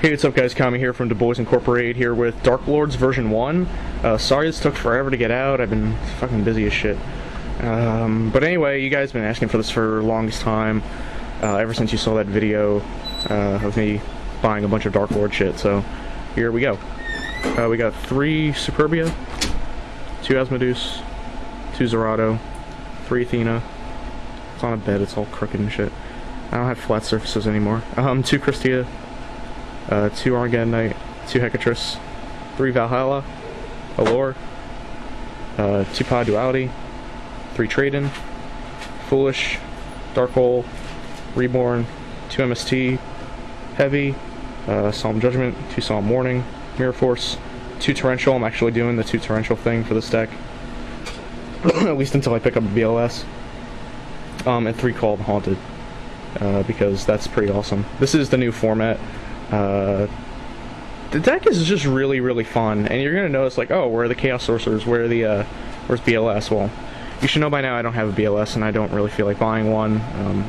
Hey, what's up guys, Kami here from d-boyz Incorporated here with Darklords version 1. Sorry this took forever to get out, I've been fucking busy as shit. But anyway, you guys have been asking for this for the longest time, ever since you saw that video of me buying a bunch of Darklord shit, so here we go. We got 3 Superbia, 2 Asmodeus, 2 Zerato, 3 Athena. It's on a bed, it's all crooked and shit. I don't have flat surfaces anymore. 2 Christia, 2 Armageddon Knight, 2 Hecatrix, 3 Valhalla, Allure, 2 Pod Duality, 3 Trade-in, Foolish, Dark Hole, Reborn, 2 MST, Heavy, Solemn Judgment, 2 Solemn Warning, Mirror Force, 2 Torrential. I'm actually doing the 2 Torrential thing for this deck, at least until I pick up a BLS, and 3 Call of the Haunted, because that's pretty awesome. This is the new format. The deck is just really fun, and you're gonna notice, like, oh, where are the Chaos Sorcerers, where's BLS? Well, you should know by now I don't have a BLS, and I don't really feel like buying one.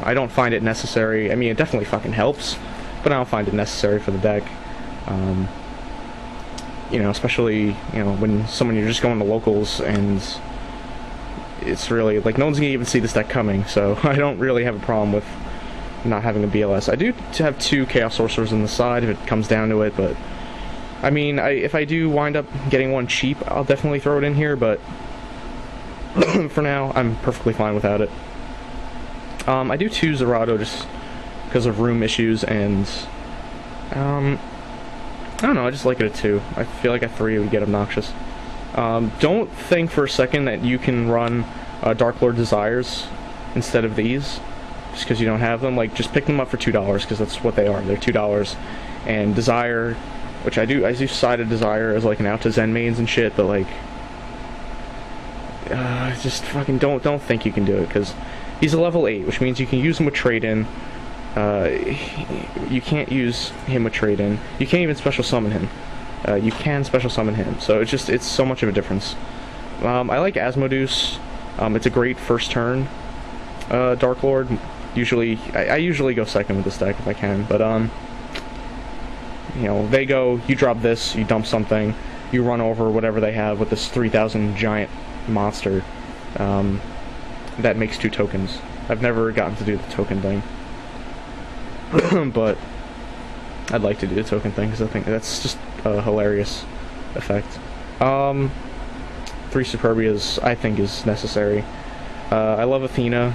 I don't find it necessary. I mean, it definitely fucking helps, but I don't find it necessary for the deck. You know, especially, you know, when you're just going to locals, and it's really, like, no one's gonna even see this deck coming, so I don't really have a problem with not having a BLS. I do have 2 Chaos Sorcerers on the side if it comes down to it, but I mean, if I do wind up getting one cheap, I'll definitely throw it in here, but for now, I'm perfectly fine without it. I do 2 Zerato just because of room issues, and I don't know, I just like it at 2. I feel like at 3 it would get obnoxious. Don't think for a second that you can run Darklord Desires instead of these, just because you don't have them. Like, just pick them up for $2, because that's what they are. They're $2. And Desire, which I do sided Desire as like an out to Zen mains and shit, but like, just fucking don't think you can do it, because he's a level 8, which means you can use him with Trade-in. You can't use him with Trade-in. You can't even special summon him. You can special summon him, so it's so much of a difference. I like Asmodeus. It's a great first turn Darklord. Usually, I usually go second with this deck if I can, but you know, they go, you drop this, you dump something, you run over whatever they have with this 3,000 giant monster that makes 2 tokens. I've never gotten to do the token thing, but I'd like to do the token thing because I think that's just a hilarious effect. 3 Superbias I think is necessary. I love Athena.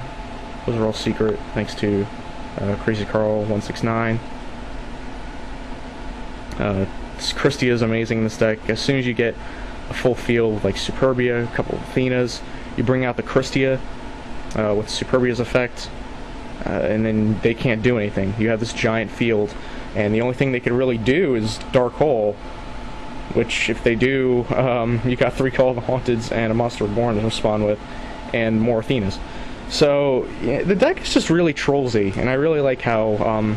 Those are all secret, thanks to Crazy Carl 169. Christia is amazing in this deck. As soon as you get a full field with like Superbia, a couple of Athenas, you bring out the Christia with Superbia's effect, and then they can't do anything. You have this giant field, and the only thing they can really do is Dark Hole, which if they do, you got 3 Call of the Haunteds and a Monster Reborn to respond with, and more Athenas. So yeah, the deck is just really trollsy, and I really like how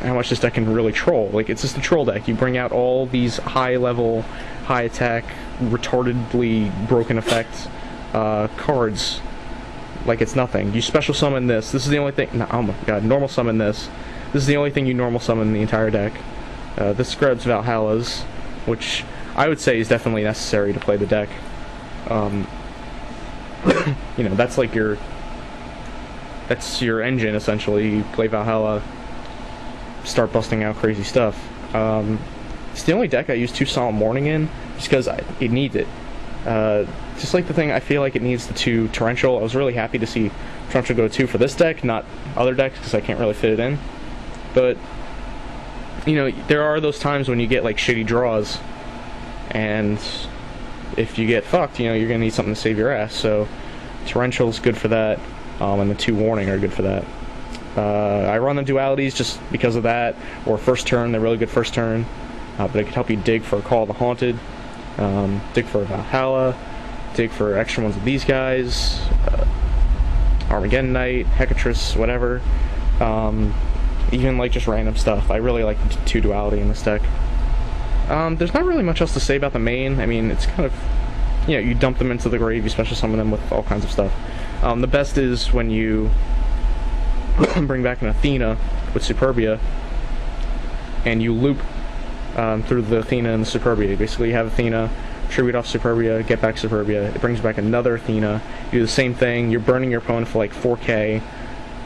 much this deck can really troll. Like, it's just a troll deck. You bring out all these high level, high attack, retardedly broken effect cards like it's nothing. You special summon this. This is the only thing. No, oh my god, normal summon this. This is the only thing you normal summon in the entire deck. This grabs Valhallas, which I would say is definitely necessary to play the deck. You know, that's like that's your engine, essentially. You play Valhalla, start busting out crazy stuff. It's the only deck I use 2 Solemn Warning in, just because it needs it. Just like the thing, I feel like it needs the 2 Torrential. I was really happy to see Torrential go 2 for this deck, not other decks, because I can't really fit it in. But, you know, there are those times when you get, like, shitty draws, and if you get fucked, you know, you're gonna need something to save your ass. So Torrential's good for that, and the 2 Warning are good for that. I run the dualities just because of that, or first turn. They're really good first turn, but it can help you dig for a Call of the Haunted, dig for a Valhalla, dig for extra ones of these guys, Armageddon Knight, Hecatrix, whatever. Even like just random stuff. I really like the 2 duality in this deck. There's not really much else to say about the main. I mean, it's kind of, you know, you dump them into the grave, you special summon them with all kinds of stuff. The best is when you bring back an Athena with Superbia, and you loop through the Athena and the Superbia. Basically, you have Athena, tribute off Superbia, get back Superbia. It brings back another Athena. You do the same thing. You're burning your opponent for like 4k,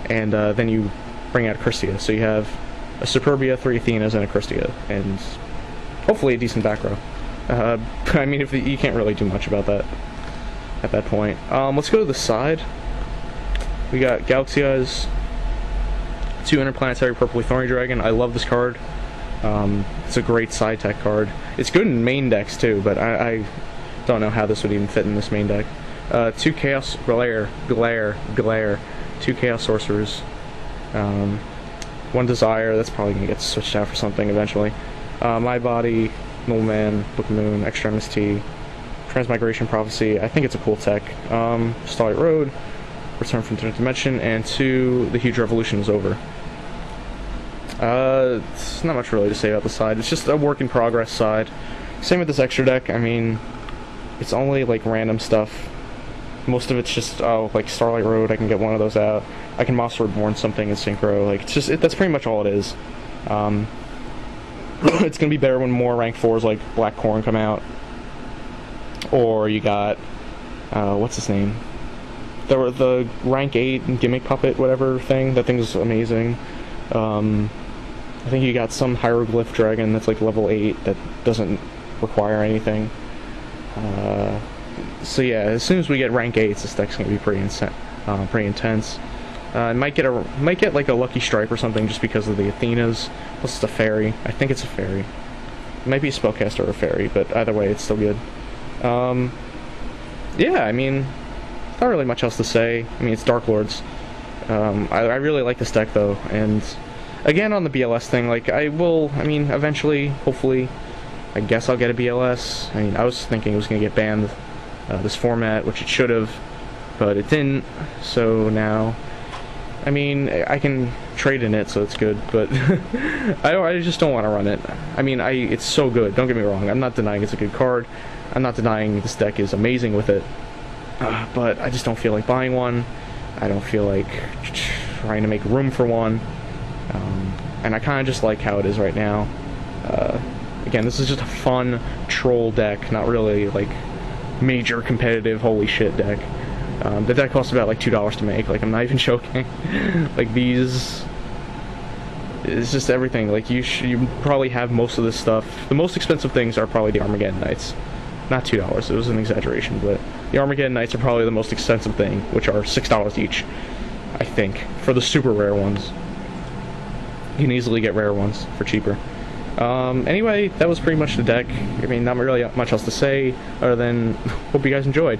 and then you bring out a Christia. So you have a Superbia, 3 Athenas, and a Christia, and hopefully a decent back row. I mean, you can't really do much about that at that point. Let's go to the side. We got Galaxy Eyes, 2 Interplanetary Purpley Thorny Dragon. I love this card. It's a great side tech card. It's good in main decks too, but I don't know how this would even fit in this main deck. 2 Chaos Glare, 2 Chaos Sorcerers. 1 Desire, that's probably going to get switched out for something eventually. My Body, Nullman, Book of Moon, Extremity, Transmigration Prophecy. I think it's a cool tech. Starlight Road, Return from Different Dimension, and 2, The Huge Revolution is over. It's not much really to say about the side. It's just a work in progress side. Same with this extra deck. I mean, it's only like random stuff. Most of it's just, like Starlight Road, I can get one of those out. I can Monster Reborn something in Synchro. Like, it's just, that's pretty much all it is. It's gonna be better when more rank 4s like Black Corn come out. Or you got, what's his name? The rank 8 Gimmick Puppet, whatever thing. That thing's amazing. I think you got some Hieroglyph Dragon that's like level 8 that doesn't require anything. So yeah, as soon as we get rank 8s, this deck's gonna be pretty intense. It might get like a Lucky Strike or something just because of the Athenas. Plus it's a fairy. I think it's a fairy. It might be a spellcaster or a fairy, but either way, it's still good. Yeah, I mean, not really much else to say. I mean, it's Darklords. I really like this deck though, and again on the BLS thing, like I mean, eventually, hopefully, I guess I'll get a BLS. I mean, I was thinking it was going to get banned, this format, which it should have, but it didn't, so now, I mean, I can trade in it, so it's good, but I just don't want to run it. I mean, it's so good, don't get me wrong, I'm not denying it's a good card, I'm not denying this deck is amazing with it, but I just don't feel like buying one. I don't feel like trying to make room for one, and I kind of just like how it is right now. Again, this is just a fun troll deck, not really like major competitive holy shit deck. The deck costs about like $2 to make, like I'm not even joking. Like these, it's just everything. Like you probably have most of this stuff. The most expensive things are probably the Armageddon Knights. Not $2, it was an exaggeration, but the Armageddon Knights are probably the most expensive thing, which are $6 each, I think, for the super rare ones. You can easily get rare ones for cheaper. Anyway, that was pretty much the deck. I mean, not really much else to say, other than, hope you guys enjoyed.